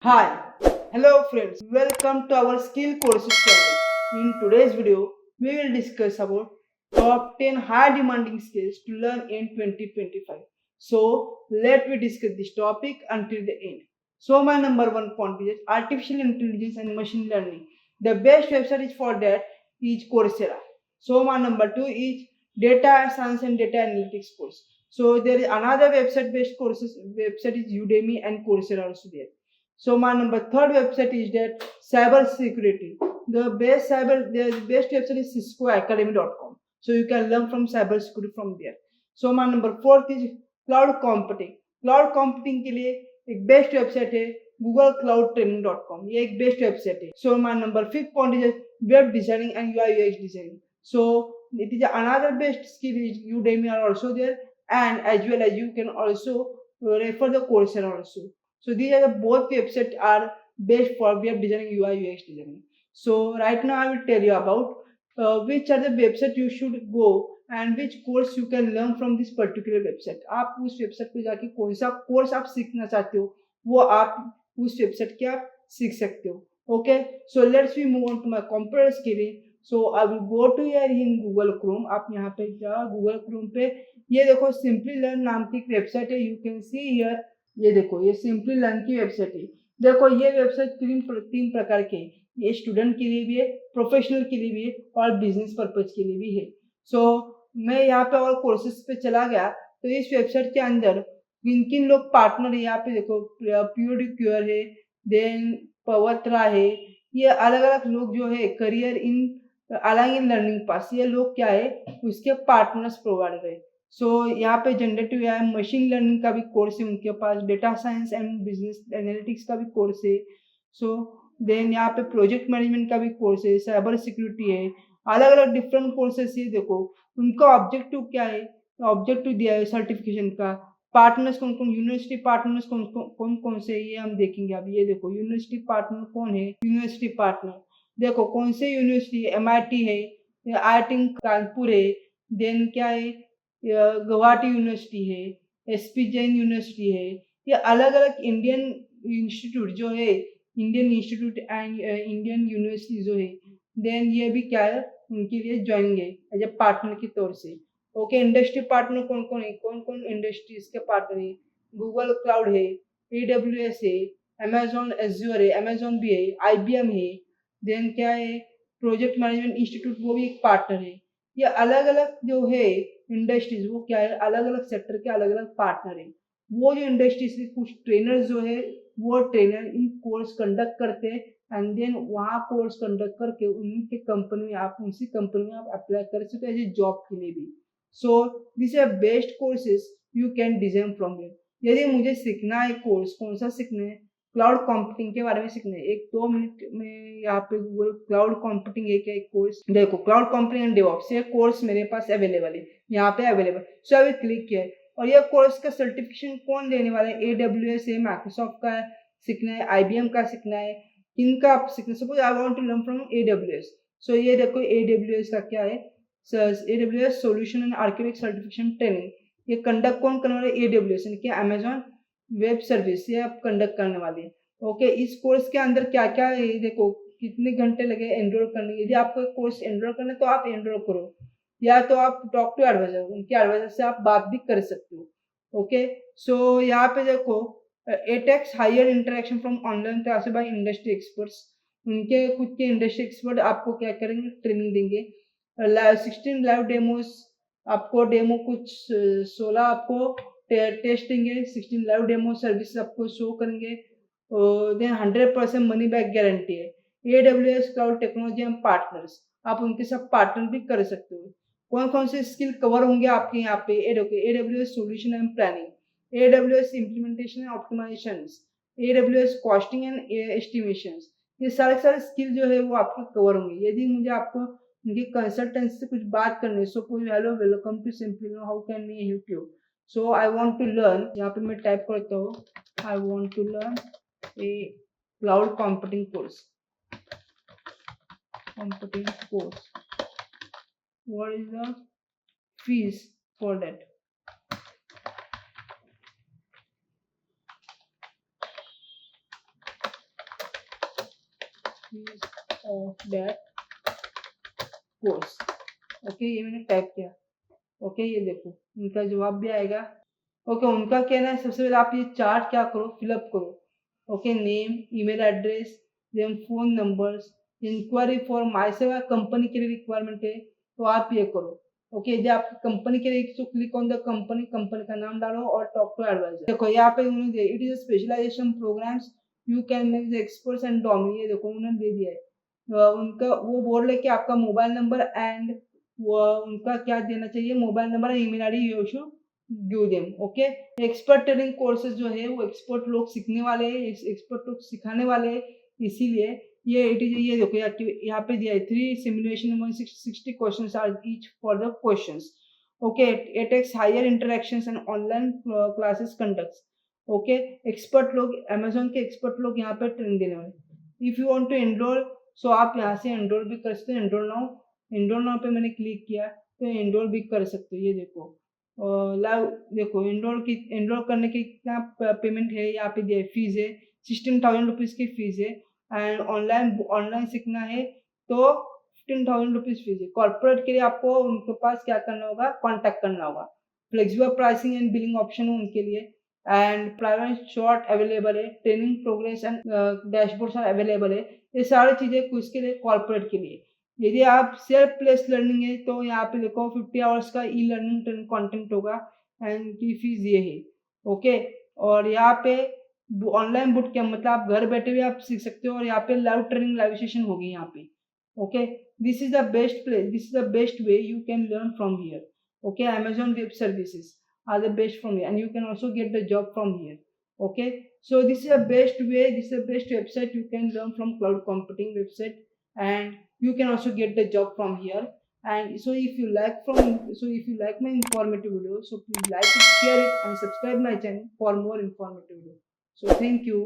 Hi, hello friends, welcome to our skill courses channel. In today's video, we will discuss about top 10 high demanding skills to learn in 2025. So, let me discuss this topic until the end. So, my number one point is artificial intelligence and machine learning. The best website is for that is Coursera. So, my number two is data science and data analytics course. So, there is another website based courses. Website is Udemy and Coursera also there. So my number third website is that cyber security. The best website is ciscoacademy.com. So you can learn from cyber security from there. So my number fourth is cloud computing. Cloud computing के लिए एक best website है googlecloudtraining.com. ये एक best website है. So my number fifth point is web designing and UI UX designing. So it is another best skill is Udemy are also there, and as well as you can also refer the Coursera also. So these are the both websites are best for web designing, UI UX designing. So right now I will tell you about which are the website you should go and which course you can learn from this particular website. आप उस website पे जाके कौन सा course आप सीखना चाहते हो वो आप उस वेबसाइट के आप सीख सकते हो. Okay, so let's we move on to my computer skilling. So I will go to here in Google Chrome. आप यहाँ पे जाओ गूगल क्रोम पे. ये देखो सिंपली लर्न नाम की एक वेबसाइट है. You can see here. ये देखो ये सिंपली लर्न की वेबसाइट है. देखो ये वेबसाइट तीन प्रकार के, ये स्टूडेंट के लिए भी है, प्रोफेशनल के लिए भी है और बिजनेस पर्पज के लिए भी है. सो मैं यहाँ पे और कोर्सेज पे चला गया तो इस वेबसाइट के अंदर किन किन लोग पार्टनर है यहाँ पे देखो. प्योर है, देन पवत्रा है. ये अलग अलग लोग जो है करियर इन अलाइंग इन लर्निंग पास, ये लोग क्या है उसके पार्टनर्स प्रोवाइडर है. सो यहाँ पे जनरेटिव एआई मशीन लर्निंग का भी कोर्स है उनके पास, data science and business analytics का भी कोर्स है. सो देन यहाँ पे प्रोजेक्ट मैनेजमेंट का भी कोर्स है, साइबर सिक्योरिटी है, अलग अलग डिफरेंट कोर्सेस है. देखो उनका ऑब्जेक्टिव क्या है, ऑब्जेक्टिव दिया है सर्टिफिकेशन का. पार्टनर्स कौन कौन, यूनिवर्सिटी पार्टनर्स कौन कौन से, ये हम देखेंगे. अब ये देखो यूनिवर्सिटी पार्टनर कौन है. यूनिवर्सिटी पार्टनर देखो कौन से यूनिवर्सिटी, एमआईटी है, आईआईटी कानपुर है, देन क्या है गुवाहाटी यूनिवर्सिटी है, एसपी जैन यूनिवर्सिटी है. ये अलग अलग इंडियन इंस्टीट्यूट जो है, Indian institute and Indian university जो है, देन ये भी क्या है उनके लिए ज्वाइनिंग है एज ए पार्टनर के तौर से. ओके, इंडस्ट्री पार्टनर कौन कौन है, कौन कौन इंडस्ट्रीज के पार्टनर है. गूगल क्लाउड है, AWS है, अमेजोन एज्योर है, अमेजोन भी है, IBM है. देन क्या है प्रोजेक्ट मैनेजमेंट इंस्टीट्यूट, वो भी एक पार्टनर है. ये अलग अलग जो है इंडस्ट्रीज वो क्या है अलग अलग सेक्टर के अलग अलग पार्टनर है. वो जो इंडस्ट्रीज के कुछ ट्रेनर जो है वो ट्रेनर इन कोर्स कंडक्ट करते हैं एंड देन वहाँ कोर्स कंडक्ट करके उनके कंपनी में आप उसी कंपनी में आप अप्लाई कर सकते हो एज जॉब के लिए भी. So this are best courses you can design from there. यदि मुझे सीखना है कोर्स, कौन सा सीखना है, क्लाउड कंप्यूटिंग के बारे में सीखना है. एक 2 मिनट में यहाँ पे गूगल क्लाउड कंप्यूटिंग है क्या एक कोर्स, देखो क्लाउड कंप्यूटिंग एंड डेवऑप्स ये कोर्स मेरे पास अवेलेबल है, यहाँ पे अवेलेबल. सो अभी क्लिक किया है और ये कोर्स का सर्टिफिकेशन कौन देने वाला है, AWS है, माइक्रोसॉफ्ट का सीखना है, IBM का सीखना है, किनका आप सीखना है. Suppose I want to learn from AWS. So ये देखो AWS का क्या है, AWS solution and architect certification training. ये कंडक्ट कौन करने वाला है, AWS यानी कि अमेजॉन वेब सर्विस, ये आप कंडक्ट करने वाले हैं. ओके, इस कोर्स के अंदर क्या क्या है देखो, कितने घंटे लगे एनरोल करने. यदि आपको कोर्स एनरोल करना है तो आप एनरोल करो, या तो आप टॉक टू एडवाइजर, उनके एडवाइजर से आप बात भी कर सकते हो. ओके, सो यहाँ पे देखो it takes higher interaction from online classes by industry experts. उनके खुद के इंडस्ट्री एक्सपर्ट आपको क्या करेंगे, ट्रेनिंग देंगे. 16 लाइव डेमोज, आपको डेमो कुछ 16 आपको टेस्ट देंगे, 16 लाइव डेमो सर्विस आपको शो करेंगे. देन 100% मनी बैक गारंटी है. AWS cloud technology and partners, आप उनके साथ पार्टनर भी कर सकते हो. कौन कौन से स्किल कवर होंगे आपके यहाँ पे, AWS solution and planning, AWS implementation and optimisation, AWS costing and estimation. ये सारे सारे स्किल जो है वो आपके कवर होंगे. यदि मुझे आपको उनके कंसल्टेंट से कुछ बात करनी है, suppose hello welcome to simply how can we help you. So I want to learn, यहाँ पे मैं टाइप करता हूँ I want to learn a cloud computing course. What is the fees for that? Fees of that course. Okay, ये मैंने type किया। Okay, ये देखो उनका जवाब भी आएगा। ओके, उनका कहना है सबसे पहले आप ये चार्ट क्या करो, फिलअप करो। Okay, name, email address, then phone numbers, inquiry for my सेवा कंपनी के लिए रिक्वायरमेंट है तो आप ये करो। ओके, जब आपकी कंपनी के लिए तो click on the company, company का नाम डालो और टॉक टू एडवाइजर। देखो यहाँ पे उन्होंने दिया it is specialisation programs you can make the experts and domain. ये देखो उन्होंने दे दिया है। उनका वो बोल रहे कि आपका मोबाइल नंबर एंड वो उनका क्या देना चाहिए, mobile number and email ID you should give them. Okay, expert training courses जो है वो एक्सपर्ट लोग सीखने वाले हैं, एक्सपर्ट लोग सिखाने वाले हैं, इसीलिए ये इट इज, ये देखो यहाँ पे दिया है 3 simulation 160 questions are each for the questions. Okay, it takes higher interactions and online classes conducts। Okay, expert लोग, अमेजोन के एक्सपर्ट लोग यहाँ पे ट्रेनिंग देने वाले। If you want to enrol so आप यहाँ से एनरोल भी कर सकते हो। एनरोल नाउ पे मैंने क्लिक किया तो एनरोल भी कर सकते हो। ये देखो लाइव, देखो एनरोल करने की कितना पेमेंट है यहाँ पे दिया है। फीस है 16,000 रुपीज़ की फीस है एंड ऑनलाइन सीखना है तो 15,000 रुपीज़ फीस है। कॉर्पोरेट के लिए आपको उनके पास क्या करना होगा, कॉन्टैक्ट करना होगा। Flexible pricing and billing option है उनके लिए एंड प्राइवेट शॉर्ट अवेलेबल है, training progress and dashboards are available है। ये सारी चीज़ें किसके लिए, कॉर्पोरेट के लिए। यदि आप सेल्फ प्लेस लर्निंग है तो यहाँ पे देखो 50 आवर्स का ई लर्निंग कंटेंट होगा एंड की फीस ये है। ओके, और यहाँ पे ऑनलाइन बुट कैम्प मतलब आप घर बैठे भी आप सीख सकते हो और यहाँ पे लाइव ट्रेनिंग लाइव सेशन होगी यहाँ पे। Okay, this is the best place, this is the best way you can learn from here। okay, Amazon web services are the best from here and you can also get the job from here। okay, so this is the best way, this is the best website you can learn from cloud computing website and you can also get the job from here। and so if you like my informative video, so please like it, share it and subscribe my channel for more informative video। so thank you।